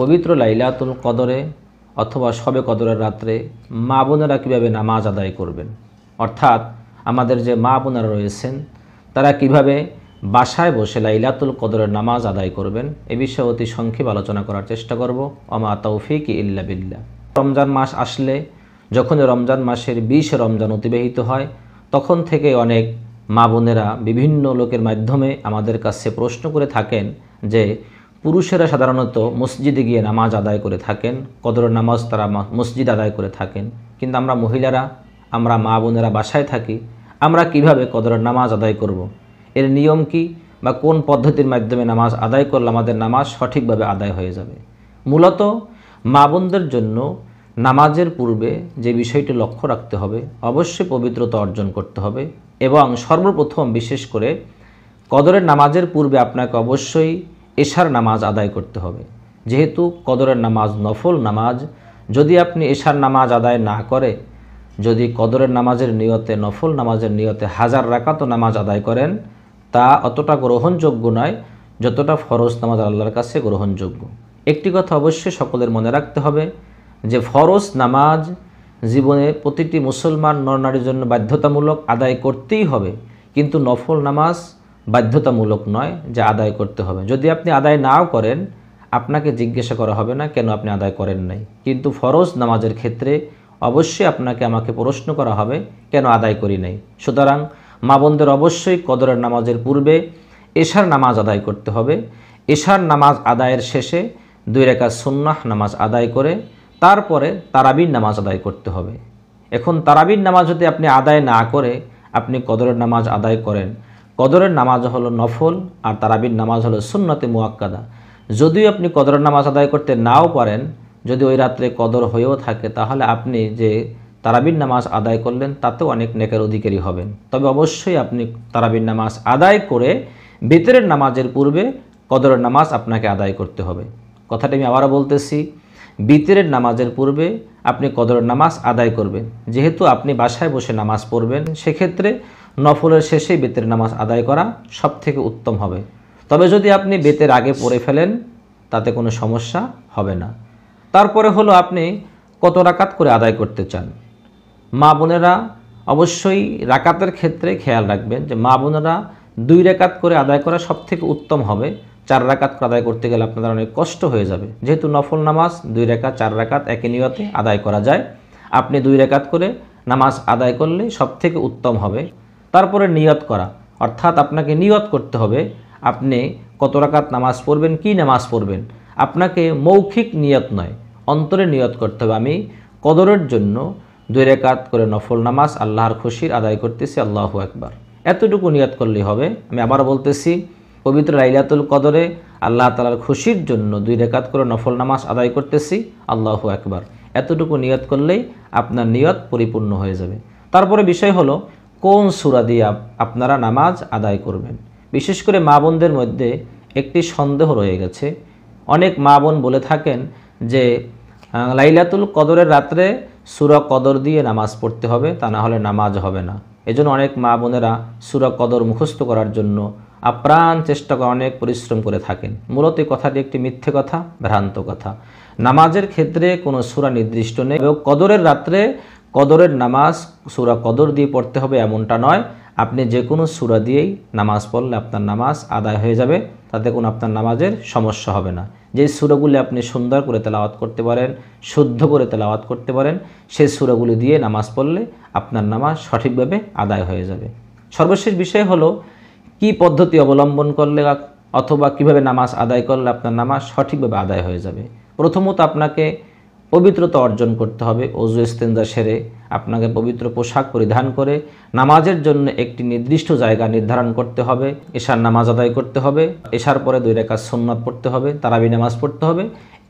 পবিত্র লাইলাতুল কদরে অথবা শবে কদরের রাত্রে মা বোনেরা কীভাবে নামাজ আদায় করবেন, অর্থাৎ আমাদের যে মা বোনেরা রয়েছেন তারা কিভাবে বাসায় বসে লাইলাতুল কদরের নামাজ আদায় করবেন, এ বিষয়ে অতি সংক্ষেপ আলোচনা করার চেষ্টা করব। ওমা তৌফিক ইল্লা বিল্লাহ। রমজান মাস আসলে, যখন রমজান মাসের 20 রমজান অতিবাহিত হয়, তখন থেকে অনেক মা বোনেরা বিভিন্ন লোকের মাধ্যমে আমাদের কাছে প্রশ্ন করে থাকেন যে পুরুষেরা সাধারণত মসজিদে গিয়ে নামাজ আদায় করে থাকেন, কদরের নামাজ তারা মসজিদ আদায় করে থাকেন, কিন্তু আমরা মহিলারা, আমরা মা বোনেরা বাসায় থাকি, আমরা কিভাবে কদরের নামাজ আদায় করব, এর নিয়ম কি বা কোন পদ্ধতির মাধ্যমে নামাজ আদায় করলে আমাদের নামাজ সঠিকভাবে আদায় হয়ে যাবে। মূলত মা বোনদের জন্য নামাজের পূর্বে যে বিষয়টি লক্ষ্য রাখতে হবে, অবশ্যই পবিত্রতা অর্জন করতে হবে এবং সর্বপ্রথম বিশেষ করে কদরের নামাজের পূর্বে আপনাকে অবশ্যই এশার নামাজ আদায় করতে হবে। যেহেতু কদরের নামাজ নফল নামাজ, যদি আপনি এশার নামাজ আদায় না করে, যদি কদরের নামাজের নিয়তে, নফল নামাজের নিয়তে 1000 রাকাত নামাজ আদায় করেন, তা অতটা গ্রহণযোগ্য নয় যতটা ফরজ নামাজ আল্লাহর কাছে গ্রহণযোগ্য। একটি কথা অবশ্যই সকলের মনে রাখতে হবে যে ফরজ নামাজ জীবনে প্রতিটি মুসলমান নরনারীর জন্য বাধ্যতামূলক, আদায় করতেই হবে, কিন্তু নফল নামাজ বাধ্যতামূলক নয় যে আদায় করতে হবে। যদি আপনি আদায় নাও করেন, আপনাকে জিজ্ঞাসা করা হবে না কেন আপনি আদায় করেন নাই, কিন্তু ফরজ নামাজের ক্ষেত্রে অবশ্যই আপনাকে আমাকে প্রশ্ন করা হবে কেন আদায় করি নাই। সুতরাং মা বোনদের অবশ্যই কদরের নামাজের পূর্বে এশার নামাজ আদায় করতে হবে। এশার নামাজ আদায়ের শেষে 2 রাকাত সুন্নাহ নামাজ আদায় করে তারপরে তারাবির নামাজ আদায় করতে হবে। এখন তারাবির নামাজ যদি আপনি আদায় না করে আপনি কদরের নামাজ আদায় করেন, কদরের নামাজ হলো নফল আর তারাবির নামাজ হলো সুন্নতে মুআক্কাদা। যদিও আপনি কদরের নামাজ আদায় করতে নাও পারেন, যদি ওই রাত্রে কদর হয়েও থাকে, তাহলে আপনি যে তারাবির নামাজ আদায় করলেন তাতেও অনেক নেকের অধিকারী হবেন। তবে অবশ্যই আপনি তারাবির নামাজ আদায় করে ভিতরের নামাজের পূর্বে কদরের নামাজ আপনাকে আদায় করতে হবে। কথাটা আমি আবারও বলতেছি, ভিতরের নামাজের পূর্বে আপনি কদরের নামাজ আদায় করবেন। যেহেতু আপনি বাসায় বসে নামাজ পড়বেন, সেক্ষেত্রে নফলের শেষেই বেতের নামাজ আদায় করা সবথেকে উত্তম হবে। তবে যদি আপনি বেতের আগে পড়ে ফেলেন তাতে কোনো সমস্যা হবে না। তারপরে হলো আপনি কত রাকাত করে আদায় করতে চান। মা বোনেরা অবশ্যই রাকাতের ক্ষেত্রে খেয়াল রাখবেন যে মা বোনেরা 2 রাকাত করে আদায় করা সবথেকে উত্তম হবে। 4 রাকাত করে আদায় করতে গেলে আপনাদের অনেক কষ্ট হয়ে যাবে। যেহেতু নফল নামাজ 2 রাকাত 4 রাকাত একই নিয়তে আদায় করা যায়, আপনি 2 রাকাত করে নামাজ আদায় করলে সবথেকে উত্তম হবে। তারপরে নিয়ত করা, অর্থাৎ আপনাকে নিয়ত করতে হবে আপনি কত রাকাত নামাজ পড়বেন, কি নামাজ পড়বেন। আপনাকে মৌখিক নিয়ত নয়, অন্তরে নিয়ত করতে হবে আমি কদরের জন্য 2 রাকাত করে নফল নামাজ আল্লাহর খুশির আদায় করতেছি, আল্লাহু আকবার। এতটুকু নিয়ত করলেই হবে। আমি আবার বলতেছি, পবিত্র লাইলাতুল কদরে আল্লাহ তাআলার খুশির জন্য 2 রাকাত করে নফল নামাজ আদায় করতেছি, আল্লাহু আকবার। এতটুকু নিয়ত করলেই আপনার নিয়ত পরিপূর্ণ হয়ে যাবে। তারপরে বিষয় হলো কোন সূরা দিয়ে আপনারা নামাজ আদায় করবেন। বিশেষ করে মা বোনদের মধ্যে একটি সন্দেহ রয়ে গেছে। অনেক মা বোন বলে থাকেন যে লাইলাতুল কদরের রাত্রে সূরা কদর দিয়ে নামাজ পড়তে হবে, তা না হলে নামাজ হবে না। এজন্য অনেক মা বোনেরা সূরা কদর মুখস্থ করার জন্য আপ্রাণ চেষ্টা করে, অনেক পরিশ্রম করে থাকেন। মূলত এই কথাটি একটি মিথ্যে কথা, ভ্রান্ত কথা। নামাজের ক্ষেত্রে কোনো সূরা নির্দিষ্ট নেই এবং কদরের রাত্রে কদরের নামাজ সূরা কদর দিয়ে পড়তে হবে এমনটা নয়। আপনি যে কোনো সূরা দিয়েই নামাজ পড়লে আপনার নামাজ আদায় হয়ে যাবে, তাতে কোনো আপনার নামাজের সমস্যা হবে না। যে সূরাগুলি আপনি সুন্দর করে তেলাওয়াত করতে পারেন, শুদ্ধ করে তেলাওয়াত করতে পারেন, সেই সূরাগুলি দিয়ে নামাজ পড়লে আপনার নামাজ সঠিকভাবে আদায় হয়ে যাবে। সর্বশেষ বিষয় হলো কি পদ্ধতি অবলম্বন করলে অথবা কিভাবে নামাজ আদায় করলে আপনার নামাজ সঠিকভাবে আদায় হয়ে যাবে। প্রথমত আপনাকে পবিত্রতা অর্জন করতে হবে। ওযু ইস্তেঞ্জা সেরে আপনাকে পবিত্র পোশাক পরিধান করে নামাজের জন্য একটি নির্দিষ্ট জায়গা নির্ধারণ করতে হবে। এশার নামাজ আদায় করতে হবে, এশার পরে 2 রাকাত সুন্নাত পড়তে হবে, তারাবি নামাজ পড়তে হবে।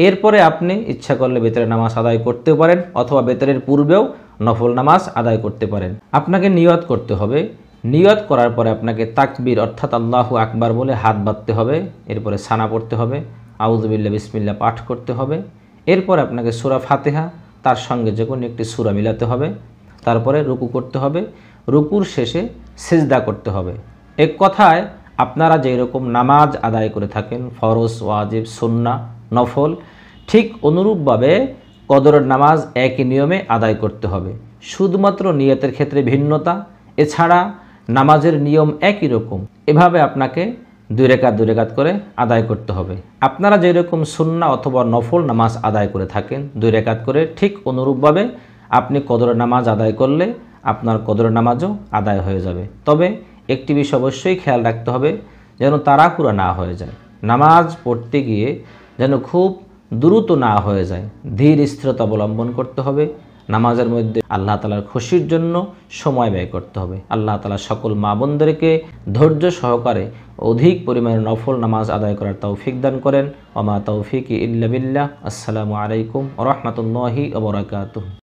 এরপরে আপনি ইচ্ছা করলে বেতরের নামাজ আদায় করতে পারেন অথবা বেতরের পূর্বেও নফল নামাজ আদায় করতে পারেন। আপনাকে নিয়ত করতে হবে। নিয়ত করার পরে আপনাকে তাকবীর অর্থাৎ আল্লাহু আকবার বলে হাত বাঁধতে হবে। এরপরে সানা পড়তে হবে, আউযু বিল্লাহ বিসমিল্লাহ পাঠ করতে হবে। এরপর আপনাকে সূরা ফাতিহা তার সঙ্গে যে কোনো একটি সূরা মিলাতে হবে। তারপরে রুকু করতে হবে, রুকুর শেষে সিজদা করতে হবে। এক কথায় আপনারা যেই রকম নামাজ আদায় করে থাকেন, ফরজ, ওয়াজিব, সুন্নাহ, নফল, ঠিক অনুরূপভাবে কদরের নামাজ একই নিয়মে আদায় করতে হবে, শুধুমাত্র নিয়তের ক্ষেত্রে ভিন্নতা, এছাড়া নামাজের নিয়ম একই রকম। এভাবে আপনাকে 2 রাকাত করে আদায় করতে হবে। আপনারা যেরকম সুন্নাহ অথবা নফল নামাজ আদায় করে থাকেন 2 রাকাত করে, ঠিক অনুরূপভাবে আপনি কদরের নামাজ আদায় করলে আপনার কদরের নামাজও আদায় হয়ে যাবে। তবে একটি বিষয় অবশ্যই খেয়াল রাখতে হবে, যেন তাড়াহুড়া না হয়ে যায়। নামাজ পড়তে গিয়ে যেন খুব দ্রুত না হয়ে যায়, ধীর স্থিরতা অবলম্বন করতে হবে। নামাজের মধ্যে আল্লাহ তাআলার খুশির জন্য সময় ব্যয় করতে হবে। আল্লাহ তাআলা সকল মা বোনদেরকে ধৈর্য সহকারে অধিক পরিমাণে নফল নামাজ আদায় করার তৌফিক দান করেন। ওয়া মা তৌফিকি ইল্লা বিল্লাহ। আসসালামু আলাইকুম ওয়া রাহমাতুল্লাহি ওয়া বারাকাতুহু।